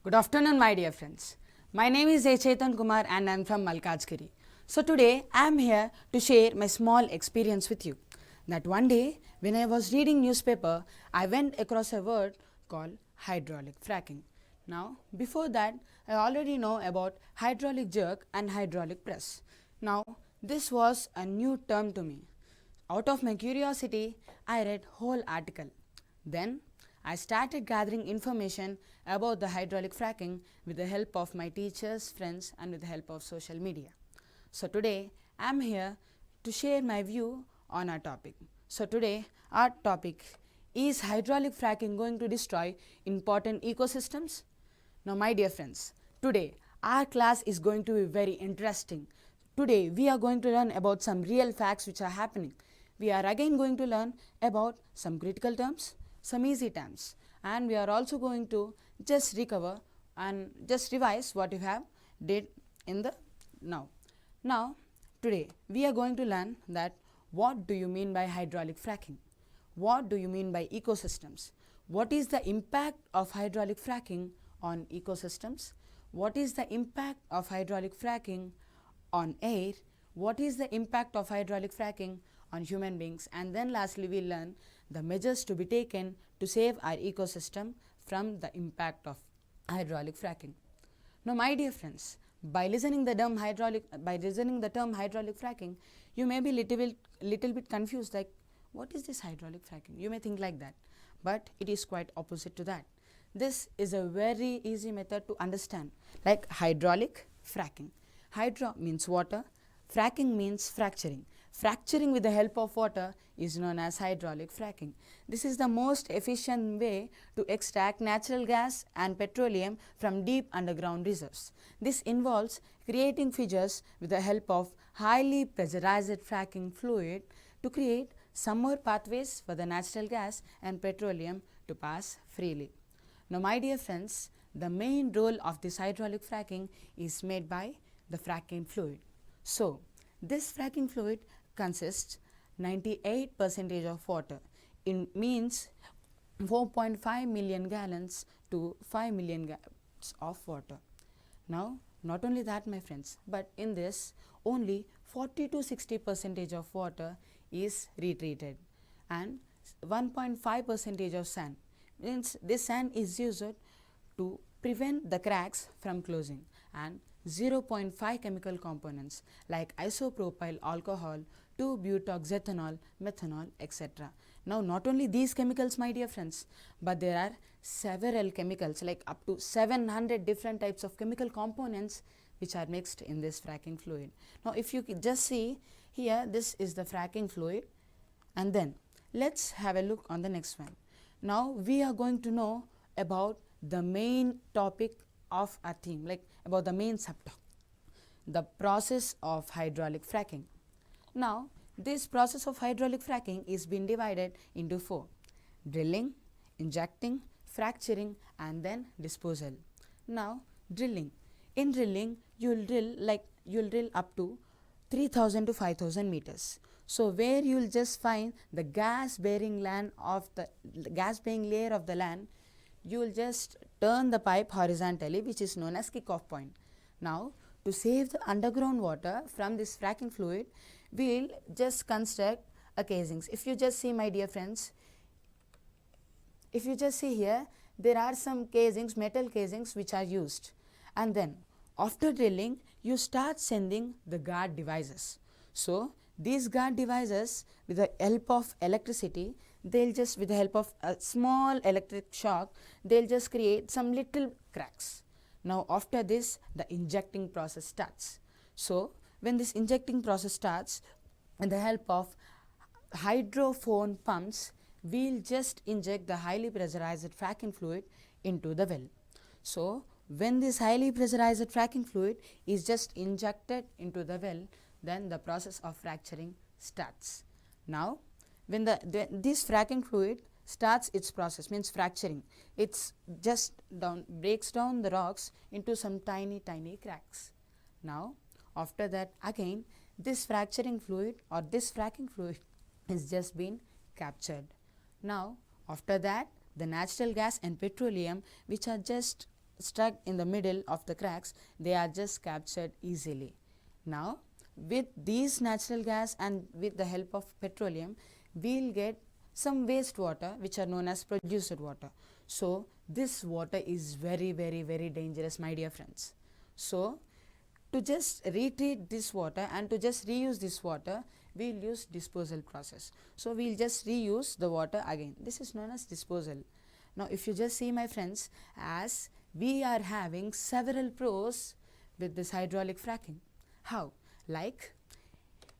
Good afternoon, my dear friends. My name is A. Chetan Kumar and I am from Malkajgiri. So today I am here to share my small experience with you. That one day when I was reading newspaper, I went across a word called hydraulic fracking. Now before that, I already know about hydraulic jerk and hydraulic press. Now this was a new term to me. Out of my curiosity, I read whole article. Then I started gathering information about the hydraulic fracking with the help of my teachers, friends and with the help of social media. So today I am here to share my view on our topic. So today our topic is hydraulic fracking going to destroy important ecosystems? Now my dear friends, today our class is going to be very interesting. Today we are going to learn about some real facts which are happening. We are again going to learn about some critical terms, some easy terms, and we are also going to just recover and just revise what you have did in the now. Now today we are going to learn that what do you mean by hydraulic fracking? What do you mean by ecosystems? What is the impact of hydraulic fracking on ecosystems? What is the impact of hydraulic fracking on air? What is the impact of hydraulic fracking on human beings? And then lastly we learn the measures to be taken to save our ecosystem from the impact of hydraulic fracking. Now my dear friends, by listening the term hydraulic fracking, you may be little bit confused, like what is this hydraulic fracking? You may think like that, but it is quite opposite to that. This is a very easy method to understand, like hydraulic fracking. Hydro means water, fracking means fracturing. Fracturing with the help of water is known as hydraulic fracking. This is the most efficient way to extract natural gas and petroleum from deep underground reserves. This involves creating fissures with the help of highly pressurized fracking fluid to create some more pathways for the natural gas and petroleum to pass freely. Now my dear friends, the main role of this hydraulic fracking is made by the fracking fluid. So this fracking fluid consists 98% of water. It means 4.5 million gallons to 5 million gallons of water. Now not only that my friends, but in this only 40 to 60% of water is retreated and 1.5% of sand. Means this sand is used to prevent the cracks from closing, and 0.5 chemical components like isopropyl alcohol, 2-butoxethanol, methanol, etc. Now not only these chemicals my dear friends, but there are several chemicals like up to 700 different types of chemical components which are mixed in this fracking fluid. Now if you just see here, this is the fracking fluid, and then let's have a look on the next one. Now we are going to know about the main topic of our theme, like about the main subtopic, the process of hydraulic fracking. Now this process of hydraulic fracking is being divided into 4: drilling, injecting, fracturing and then disposal. Now drilling. In drilling you'll drill up to 3000 to 5000 meters. So where you will just find the gas bearing layer of the land, you will just turn the pipe horizontally, which is known as kickoff point. Now to save the underground water from this fracking fluid, we will just construct a casings. If you just see my dear friends, if you just see here, there are some casings, metal casings which are used, and then after drilling you start sending the guard devices. So these guard devices, with the help of electricity, they'll just, with the help of a small electric shock, they'll just create some little cracks. Now after this the injecting process starts. So when this injecting process starts, with the help of hydrophone pumps, we'll just inject the highly pressurized fracking fluid into the well. So when this highly pressurized fracking fluid is just injected into the well, then the process of fracturing starts. Now when this fracking fluid starts its process, means fracturing, it's just breaks down the rocks into some tiny cracks. Now after that again this fracturing fluid or this fracking fluid is just been captured. Now after that the natural gas and petroleum which are just stuck in the middle of the cracks, they are just captured easily. Now with these natural gas and with the help of petroleum, we'll get some wastewater which are known as produced water. So this water is very dangerous, my dear friends. So to just retreat this water and to just reuse this water, we'll use disposal process. So we'll just reuse the water again. This is known as disposal. Now if you just see, my friends, as we are having several pros with this hydraulic fracking. How? Like,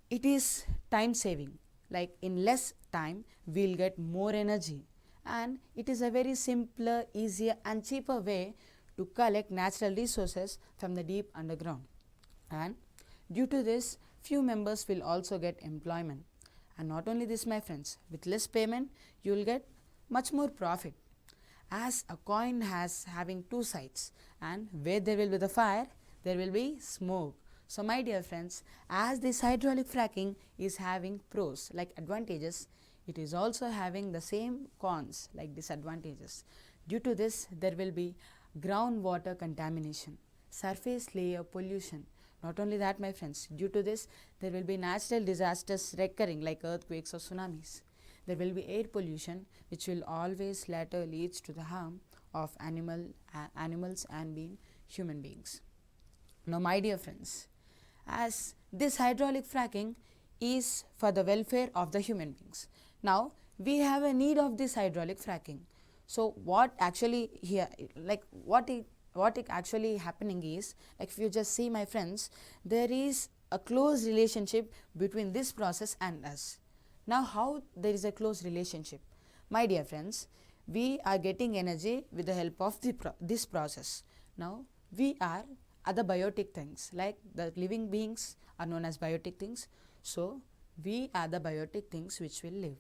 it is time saving, like in less time we'll get more energy, and it is a very simpler, easier and cheaper way to collect natural resources from the deep underground. And due to this, few members will also get employment. And not only this, my friends, with less payment you will get much more profit, as a coin has having two sides, and where there will be the fire, there will be smoke. So my dear friends, as this hydraulic fracking is having pros like advantages, it is also having the same cons like disadvantages. Due to this, there will be groundwater contamination, surface layer pollution. Not only that, my friends, due to this, there will be natural disasters recurring like earthquakes or tsunamis. There will be air pollution, which will always later leads to the harm of animals and human beings. Now my dear friends, as this hydraulic fracking is for the welfare of the human beings. Now we have a need of this hydraulic fracking. So what actually here, like what it actually happening is, like if you just see, my friends, there is a close relationship between this process and us. Now how there is a close relationship? My dear friends, we are getting energy with the help of this process. Now we are other biotic things, like the living beings are known as biotic things. So we are the biotic things which will live.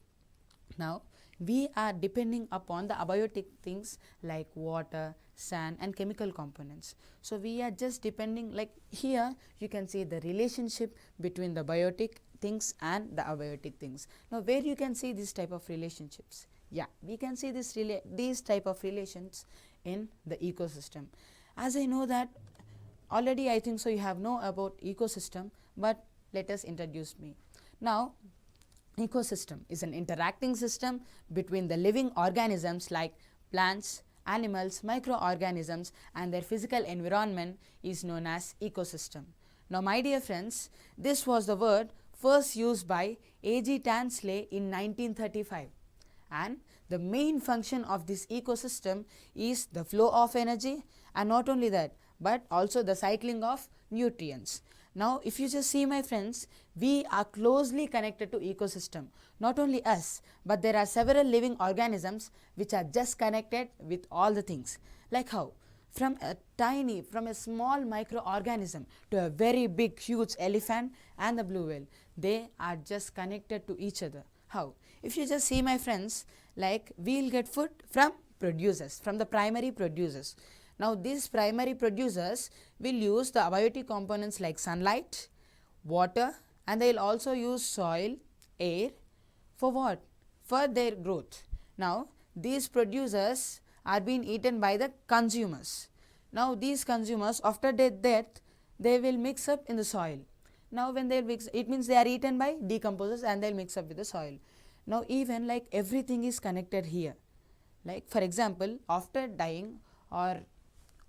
Now we are depending upon the abiotic things like water, sand and chemical components. So we are just depending, like here you can see the relationship between the biotic things and the abiotic things. Now where you can see this type of relationships? Yeah, we can see these type of relations in the ecosystem. As I know that already, I think so you have know about ecosystem, but let us introduce me. Now ecosystem is an interacting system between the living organisms like plants, animals, microorganisms and their physical environment is known as ecosystem. Now my dear friends, this was the word first used by A.G. Tansley in 1935, and the main function of this ecosystem is the flow of energy, and not only that, but also the cycling of nutrients. Now if you just see, my friends, we are closely connected to ecosystem. Not only us, but there are several living organisms which are just connected with all the things. Like how? From a small microorganism to a very big huge elephant and the blue whale, they are just connected to each other. How? If you just see, my friends, like we'll get food from producers, from the primary producers. Now these primary producers will use the abiotic components like sunlight, water, and they will also use soil, air for what? For their growth. Now these producers are being eaten by the consumers. Now these consumers, after their death, they will mix up in the soil. Now when they mix, it means they are eaten by decomposers and they will mix up with the soil. Now even like everything is connected here. Like for example, after dying or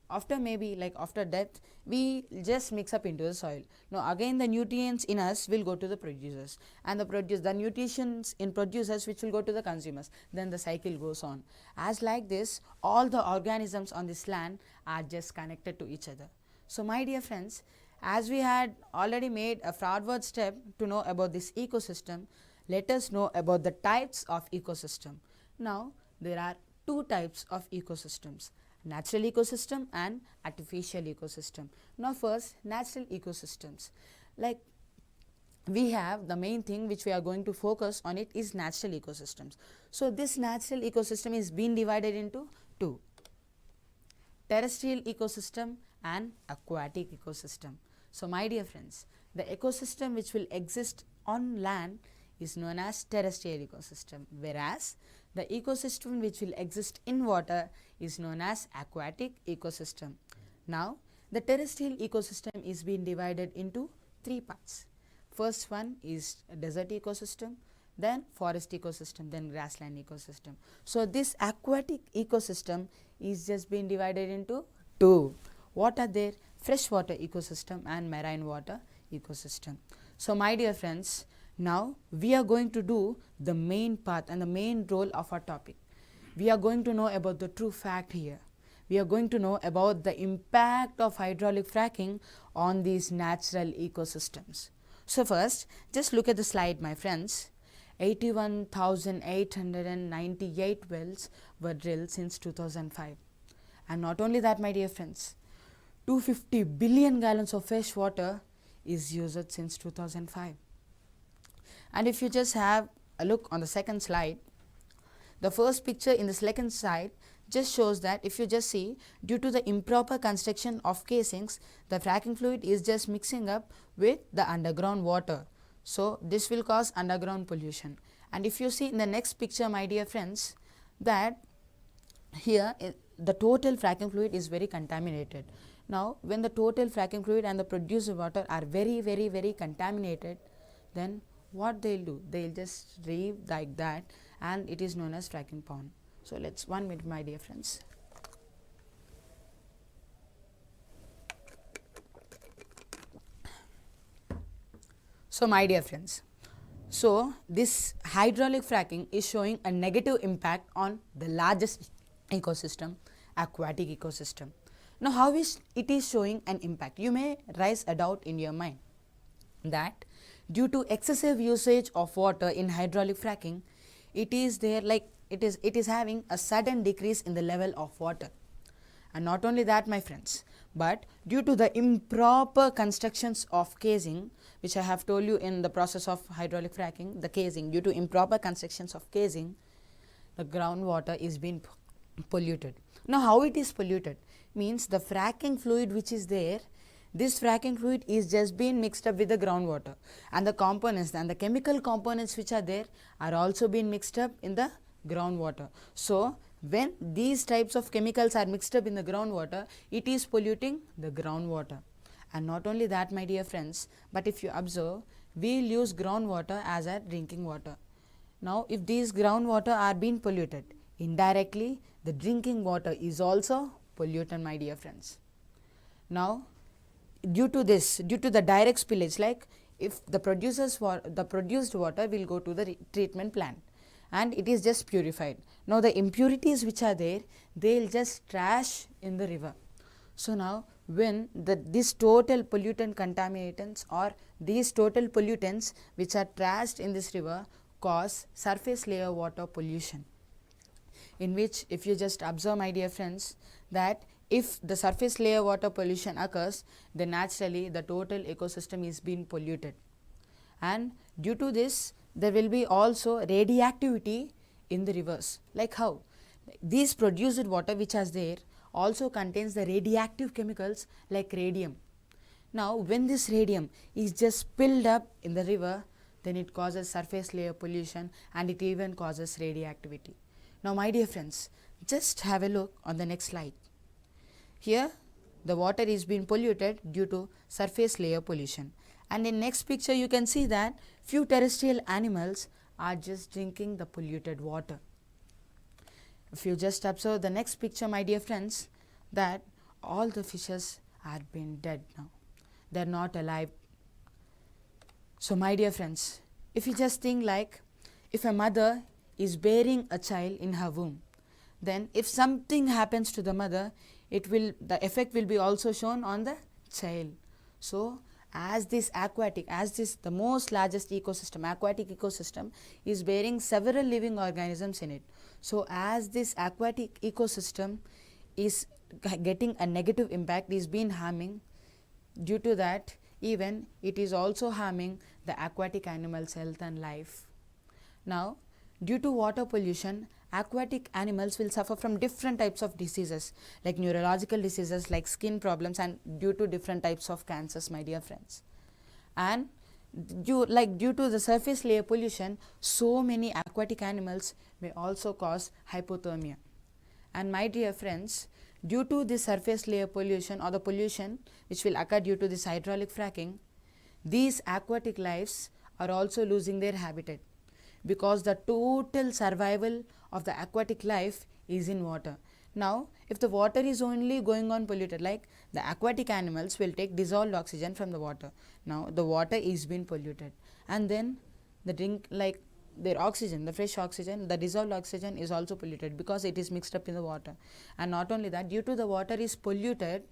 after maybe like after death, we just mix up into the soil. Now again the nutrients in us will go to the producers, and the nutrients in producers which will go to the consumers. Then the cycle goes on. As like this, all the organisms on this land are just connected to each other. So my dear friends, as we had already made a forward step to know about this ecosystem, let us know about the types of ecosystem. Now there are two types of ecosystems: natural ecosystem and artificial ecosystem. Now first, natural ecosystems. Like we have the main thing which we are going to focus on it is natural ecosystems. So this natural ecosystem is being divided into two: terrestrial ecosystem and aquatic ecosystem. So my dear friends, the ecosystem which will exist on land is known as terrestrial ecosystem, whereas the ecosystem which will exist in water is known as aquatic ecosystem. Now, the terrestrial ecosystem is being divided into three parts. First one is a desert ecosystem, then forest ecosystem, then grassland ecosystem. So, this aquatic ecosystem is just being divided into two. What are there? Freshwater ecosystem and marine water ecosystem. So, my dear friends, now we are going to do the main part and the main role of our topic. We are going to know about the true fact here. We are going to know about the impact of hydraulic fracking on these natural ecosystems. So first, just look at the slide, my friends. 81,898 wells were drilled since 2005. And not only that, my dear friends, 250 billion gallons of fresh water is used since 2005. And if you just have a look on the second slide, the first picture in the second slide just shows that if you just see, due to the improper construction of casings, the fracking fluid is just mixing up with the underground water. So, this will cause underground pollution. And if you see in the next picture, my dear friends, that here the total fracking fluid is very contaminated. Now, when the total fracking fluid and the produced water are very contaminated, then what they'll do? They'll just leave like that, and it is known as fracking pond. So, let's 1 minute, my dear friends. So, my dear friends, so this hydraulic fracking is showing a negative impact on the largest ecosystem, aquatic ecosystem. Now, how is it is showing an impact? You may raise a doubt in your mind that due to excessive usage of water in hydraulic fracking, it is having a sudden decrease in the level of water. And not only that, my friends, but due to the improper constructions of casing, which I have told you in the process of hydraulic fracking, the casing, due to improper constructions of casing, the groundwater is being polluted. Now, how it is polluted? Means the fracking fluid which is there, this fracking fluid is just being mixed up with the groundwater, and the components and the chemical components which are there are also being mixed up in the groundwater. So, when these types of chemicals are mixed up in the groundwater, it is polluting the groundwater. And not only that, my dear friends, but if you observe, we will use groundwater as our drinking water. Now, if these groundwater are being polluted, indirectly the drinking water is also polluted, my dear friends. Now, due to the direct spillage, like if the produced water will go to the treatment plant and it is just purified. Now, the impurities which are there, they will just trash in the river. So, now when this total pollutant contaminants or these total pollutants which are trashed in this river cause surface layer water pollution, in which if you just observe, my dear friends, that if the surface layer water pollution occurs, then naturally the total ecosystem is being polluted. And due to this, there will be also radioactivity in the rivers. Like how? These produced water which is there also contains the radioactive chemicals like radium. Now, when this radium is just spilled up in the river, then it causes surface layer pollution and it even causes radioactivity. Now, my dear friends, just have a look on the next slide. Here, the water is being polluted due to surface layer pollution. And in next picture, you can see that few terrestrial animals are just drinking the polluted water. If you just observe the next picture, my dear friends, that all the fishes are being dead now. They are not alive. So, my dear friends, if you just think like if a mother is bearing a child in her womb, then if something happens to the mother, the effect will be also shown on the child. So, as the most largest ecosystem, aquatic ecosystem is bearing several living organisms in it. So, as this aquatic ecosystem is getting a negative impact, is being harming, due to that even it is also harming the aquatic animals' health and life. Now, due to water pollution, aquatic animals will suffer from different types of diseases like neurological diseases like skin problems and due to different types of cancers, my dear friends. And due to the surface layer pollution, so many aquatic animals may also cause hypothermia. And my dear friends, due to the surface layer pollution or the pollution which will occur due to this hydraulic fracking, these aquatic lives are also losing their habitat, because the total survival of the aquatic life is in water. Now, if the water is only going on polluted, like the aquatic animals will take dissolved oxygen from the water. Now, the water is being polluted, and then the drink, like their oxygen, the fresh oxygen, the dissolved oxygen is also polluted because it is mixed up in the water. And not only that, due to the water is polluted,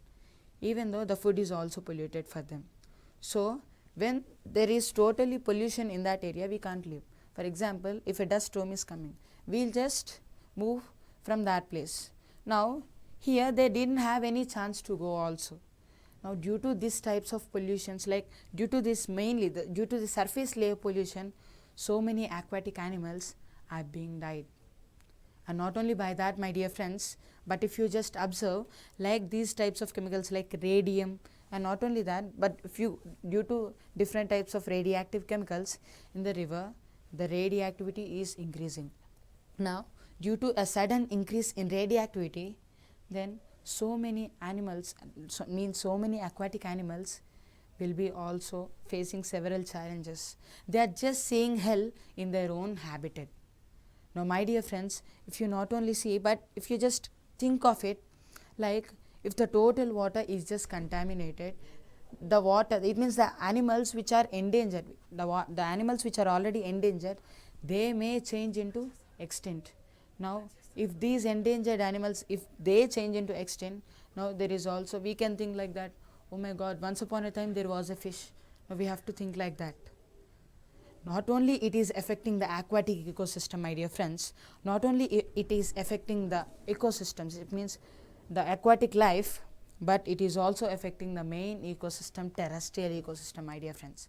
even though the food is also polluted for them. So, when there is totally pollution in that area, we can't live. For example, if a dust storm is coming, we'll just move from that place. Now, here they didn't have any chance to go also. Now, due to these types of pollutions, like due to this mainly, due to the surface layer pollution, so many aquatic animals are being died. And not only by that, my dear friends, but if you just observe, like these types of chemicals like radium, and not only that, but if you, due to different types of radioactive chemicals in the river, the radioactivity is increasing. Now, due to a sudden increase in radioactivity, then so many animals, so many aquatic animals will be also facing several challenges. They are just seeing hell in their own habitat. Now, my dear friends, if you not only see, but if you just think of it, like if the total water is just contaminated, the water, it means the animals which are endangered, the animals which are already endangered, they may change into extinct. Now, if these endangered animals, if they change into extinct, now there is also, we can think like that, oh my God, once upon a time there was a fish. Now we have to think like that. Not only it is affecting the aquatic ecosystem, my dear friends, not only it is affecting the ecosystems, it means the aquatic life, but it is also affecting the main ecosystem, terrestrial ecosystem, my dear friends.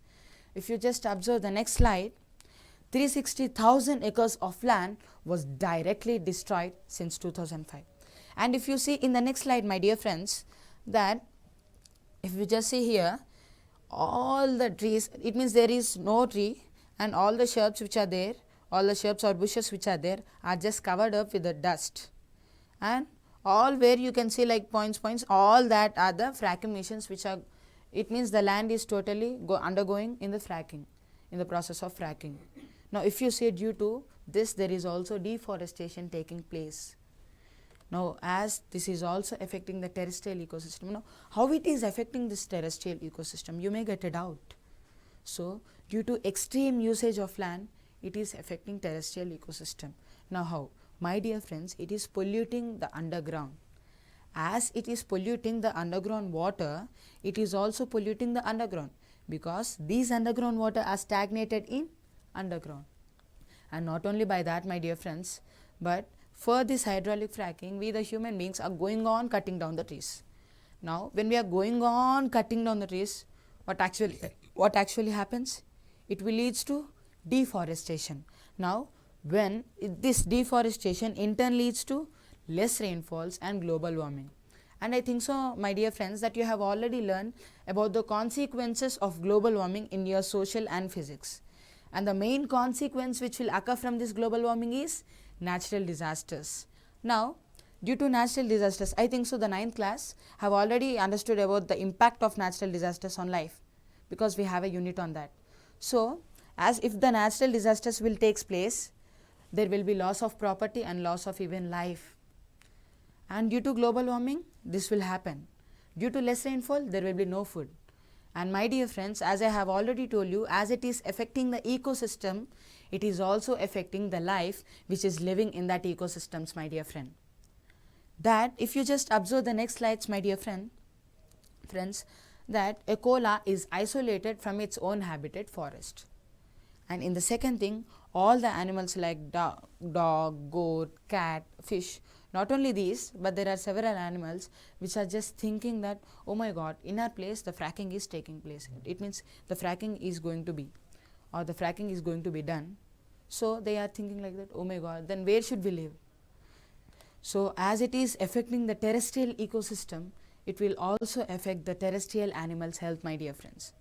If you just observe the next slide, 360,000 acres of land was directly destroyed since 2005. And if you see in the next slide, my dear friends, that if you just see here, all the trees, it means there is no tree, and all the shrubs which are there, all the shrubs or bushes which are there are just covered up with the dust. And all where you can see like points, all that are the fracking machines which are, it means the land is totally undergoing in the fracking, in the process of fracking. Now, if you see due to this, there is also deforestation taking place. Now, as this is also affecting the terrestrial ecosystem, now how it is affecting this terrestrial ecosystem, you may get a doubt. So, due to extreme usage of land, it is affecting terrestrial ecosystem. Now, how? My dear friends, it is polluting the underground. As it is polluting the underground water, it is also polluting the underground, because these underground water are stagnated in underground. And not only by that, my dear friends, but for this hydraulic fracking, we the human beings are going on cutting down the trees. Now, when we are going on cutting down the trees, what actually happens? It will lead to deforestation. Now, when this deforestation in turn leads to less rainfalls and global warming. And I think so, my dear friends, that you have already learned about the consequences of global warming in your social and physics. And the main consequence which will occur from this global warming is natural disasters. Now, due to natural disasters, I think so the 9th class have already understood about the impact of natural disasters on life, because we have a unit on that. So, as if the natural disasters will take place, there will be loss of property and loss of even life. And due to global warming, this will happen. Due to less rainfall, there will be no food. And my dear friends, as I have already told you, as it is affecting the ecosystem, it is also affecting the life which is living in that ecosystems, my dear friend. That if you just observe the next slides, my dear friends, that a koala is isolated from its own habitat forest. And in the second thing, all the animals like dog, goat, cat, fish, not only these, but there are several animals which are just thinking that, oh my God, in our place the fracking is taking place. It means the fracking is going to be, or the fracking is going to be done. So they are thinking like that, oh my God, then where should we live? So as it is affecting the terrestrial ecosystem, it will also affect the terrestrial animals' health, my dear friends.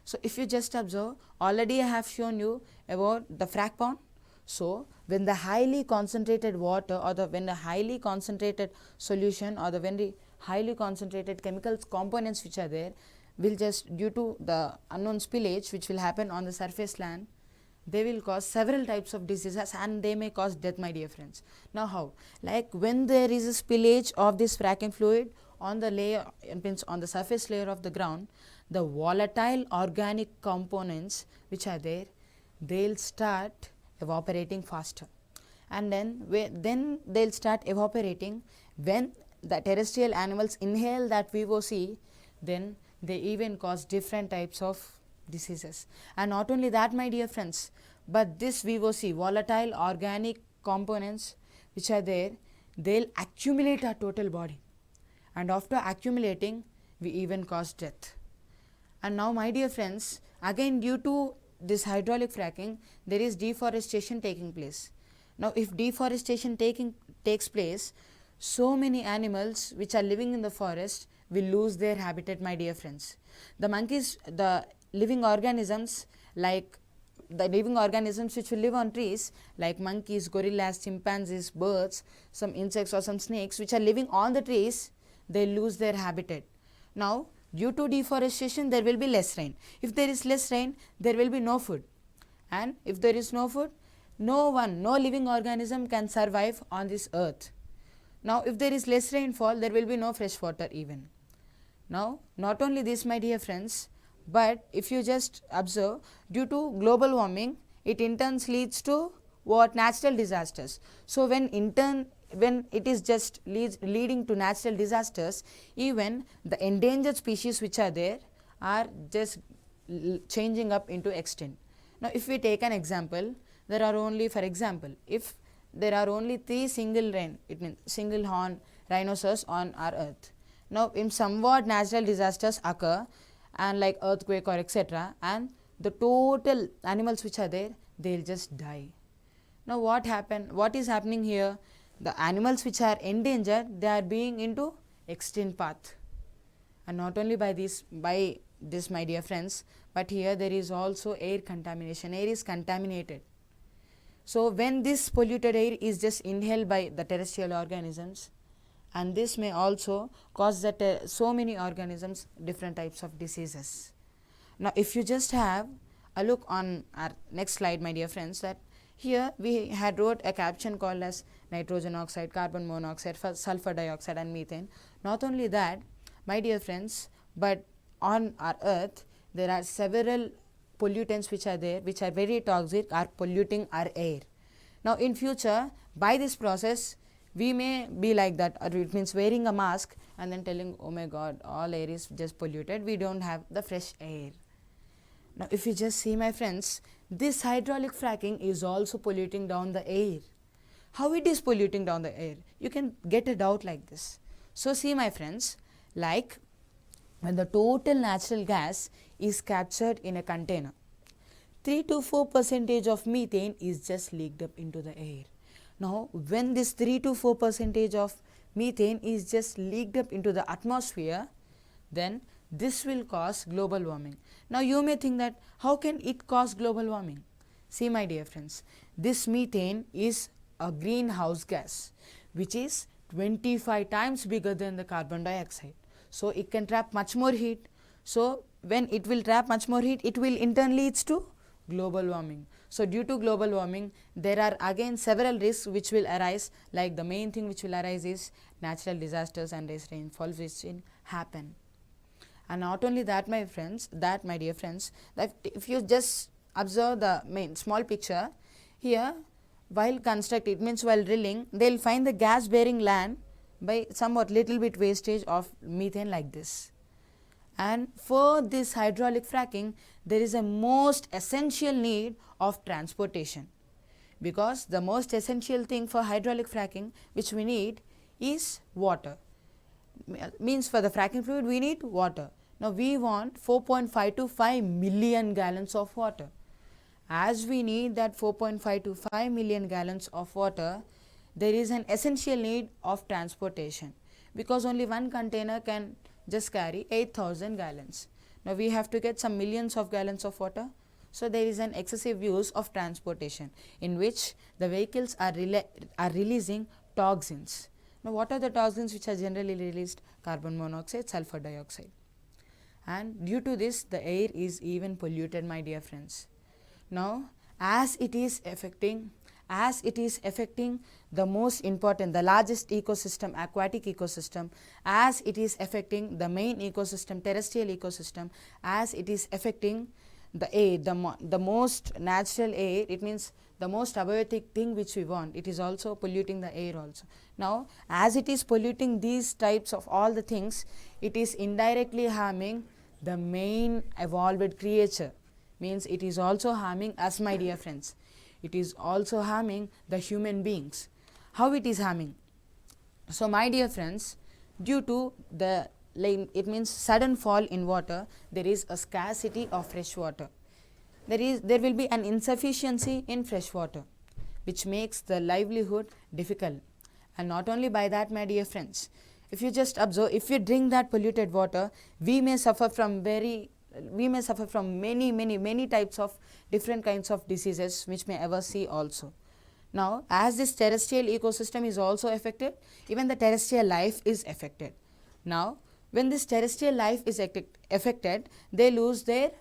So if you just observe, already I have shown you about the frac pond. So when the highly concentrated water or when the highly concentrated solution or the very highly concentrated chemicals components which are there will just due to the unknown spillage which will happen on the surface land, they will cause several types of diseases and they may cause death, my dear friends. Now how? Like when there is a spillage of this fracking fluid on the layer, means on the surface layer of the ground, the volatile organic components which are there, they'll start evaporating faster, and then they'll start evaporating. When the terrestrial animals inhale that VOC, then they even cause different types of diseases. And not only that, my dear friends, but this VOC, volatile organic components which are there, they'll accumulate our total body, and after accumulating we even cause death. And now, my dear friends, again due to this hydraulic fracking, there is deforestation taking place. Now if deforestation takes place, so many animals which are living in the forest will lose their habitat, my dear friends. The monkeys, the living organisms which will live on trees, like monkeys, gorillas, chimpanzees, birds, some insects or some snakes which are living on the trees, they lose their habitat. Now due to deforestation there will be less rain. If there is less rain, there will be no food, and if there is no food, no living organism can survive on this earth. Now if there is less rainfall, there will be no fresh water even. Now not only this, my dear friends, but if you just observe, due to global warming, it in turn leads to what? Natural disasters. So when it is just leading to natural disasters, even the endangered species which are there are just changing up into extinct. Now if we take an example, there are only, for example, if there are only 3 it means single horn rhinoceros on our earth. Now in somewhat natural disasters occur, and like earthquake or etc., and the total animals which are there, they'll just die. Now what is happening here? The animals which are endangered, they are being into extinct path. And not only by this my dear friends, but here there is also air contamination. Air is contaminated. So when this polluted air is just inhaled by the terrestrial organisms, and this may also cause that so many organisms different types of diseases. Now if you just have a look on our next slide, my dear friends, that here we had wrote a caption called as nitrogen oxide, carbon monoxide, sulfur dioxide and methane. Not only that, my dear friends, but on our earth there are several pollutants which are there, which are very toxic, are polluting our air. Now in future, by this process, we may be like that, or it means wearing a mask and then telling, oh my god, all air is just polluted, we don't have the fresh air. Now if you just see, my friends, this hydraulic fracking is also polluting down the air. How it is polluting down the air? You can get a doubt like this. So see, my friends, like when the total natural gas is captured in a container, 3 to 4% of methane is just leaked up into the air. Now when this 3 to 4% of methane is just leaked up into the atmosphere, then this will cause global warming. Now you may think that how can it cause global warming? See, my dear friends, this methane is a greenhouse gas which is 25 times bigger than the carbon dioxide. So it can trap much more heat. So when it will trap much more heat, it will in turn leads to global warming. So due to global warming, there are again several risks which will arise. Like the main thing which will arise is natural disasters and less rainfall which will happen. And not only that, my dear friends, that if you just observe the main small picture here, while while drilling, they'll find the gas bearing land by somewhat little bit wastage of methane like this. And for this hydraulic fracking, there is a most essential need of transportation, because the most essential thing for hydraulic fracking which we need is water. Means for the fracking fluid we need water. Now we want 4.5 to 5 million gallons of water. As we need that 4.5 to 5 million gallons of water, there is an essential need of transportation, because only one container can just carry 8,000 gallons. Now we have to get some millions of gallons of water. So there is an excessive use of transportation in which the vehicles are releasing toxins. Now what are the toxins which are generally released? Carbon monoxide, sulfur dioxide. And due to this, the air is even polluted, my dear friends. Now as it is affecting the most important, the largest ecosystem, aquatic ecosystem, as it is affecting the main ecosystem, terrestrial ecosystem, as it is affecting the air, the most natural air, it means the most abiotic thing which we want, it is also polluting the air also. Now as it is polluting these types of all the things, it is indirectly harming the main evolved creature, means it is also harming us, my dear friends. It is also harming the human beings. How it is harming? So my dear friends, due to the it means sudden fall in water, there is a scarcity of fresh water. There will be an insufficiency in fresh water, which makes the livelihood difficult. And not only by that, my dear friends, if you just observe, if you drink that polluted water, we may suffer from many types of different kinds of diseases which may ever see also. Now as this terrestrial ecosystem is also affected, even the terrestrial life is affected. Now when this terrestrial life is affected, they lose their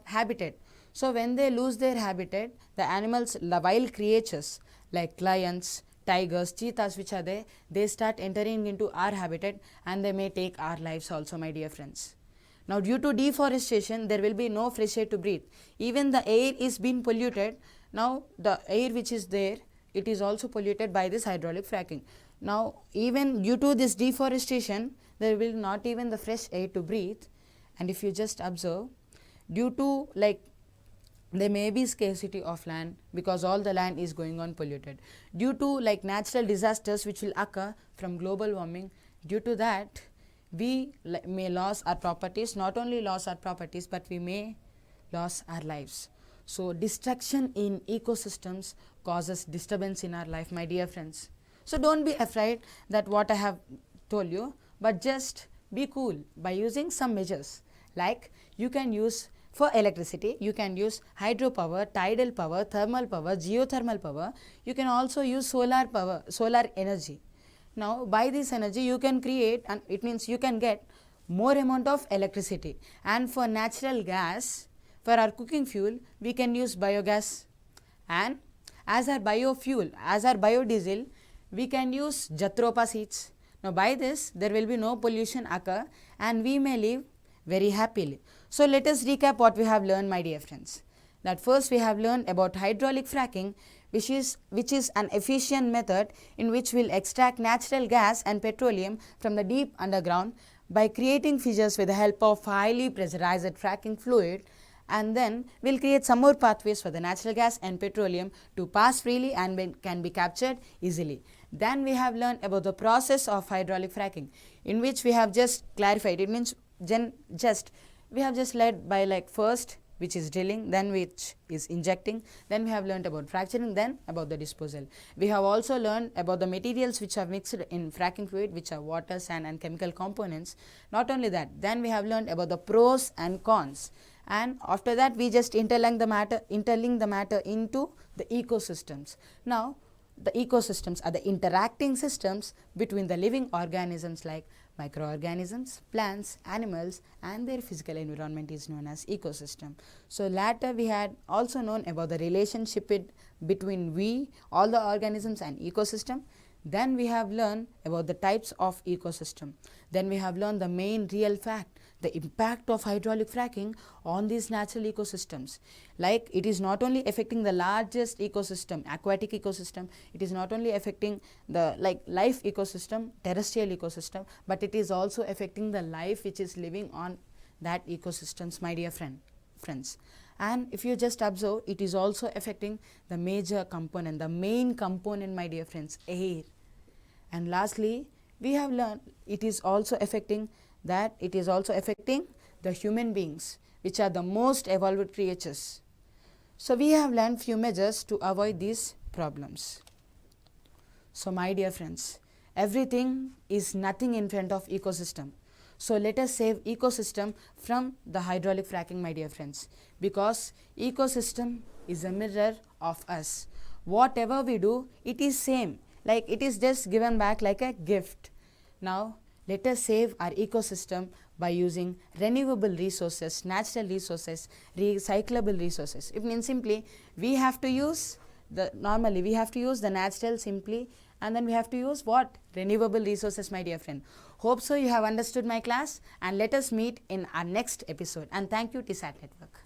habitat. So when they lose their habitat, the animals, the wild creatures like lions, tigers, cheetahs which are there, they start entering into our habitat and they may take our lives also, my dear friends. Now due to deforestation, there will be no fresh air to breathe. Even the air is being polluted. Now the air which is there, it is also polluted by this hydraulic fracking. Now even due to this deforestation, there will not even the fresh air to breathe. And if you just observe, due to there may be scarcity of land because all the land is going on polluted. Due to natural disasters which will occur from global warming, due to that we may lose our properties, not only lose our properties but we may lose our lives. So destruction in ecosystems causes disturbance in our life, my dear friends. So don't be afraid that what I have told you, but just be cool by using some measures. Like you can use, for electricity, you can use hydropower, tidal power, thermal power, geothermal power. You can also use solar power, solar energy. Now by this energy you can create, and it means you can get more amount of electricity. And for natural gas, for our cooking fuel, we can use biogas. And as our biofuel, as our biodiesel, we can use jatropha seeds. Now by this there will be no pollution occur and we may live very happily. So let us recap what we have learned, my dear friends. That first we have learned about hydraulic fracking, which is an efficient method in which we will extract natural gas and petroleum from the deep underground by creating fissures with the help of highly pressurized fracking fluid, and then we will create some more pathways for the natural gas and petroleum to pass freely and can be captured easily. Then we have learned about the process of hydraulic fracking, in which we have just clarified. It means we have just led by first which is drilling, then which is injecting, then we have learned about fracturing, then about the disposal. We have also learned about the materials which are mixed in fracking fluid, which are water, sand and chemical components. Not only that, then we have learned about the pros and cons, and after that we just interlink the matter into the ecosystems. Now the ecosystems are the interacting systems between the living organisms like microorganisms, plants, animals, and their physical environment is known as ecosystem. So later we had also known about the relationship between all the organisms and ecosystem. Then we have learned about the types of ecosystem. Then we have learned the main real fact, the impact of hydraulic fracking on these natural ecosystems. Like it is not only affecting the largest ecosystem, aquatic ecosystem, it is not only affecting the life ecosystem, terrestrial ecosystem, but it is also affecting the life which is living on that ecosystems, my dear friends. And if you just observe, it is also affecting the major component, the main component, my dear friends, air. And lastly, we have learned it is also affecting the human beings, which are the most evolved creatures. So we have learned few measures to avoid these problems. So my dear friends, everything is nothing in front of ecosystem. So let us save ecosystem from the hydraulic fracking, my dear friends, because ecosystem is a mirror of us. Whatever we do, it is same, like it is just given back like a gift. Now let us save our ecosystem by using renewable resources, natural resources, recyclable resources. It means simply we have to use normally we have to use the natural simply, and then we have to use what? Renewable resources, my dear friend. Hope so you have understood my class, and let us meet in our next episode. And thank you, TSAT Network.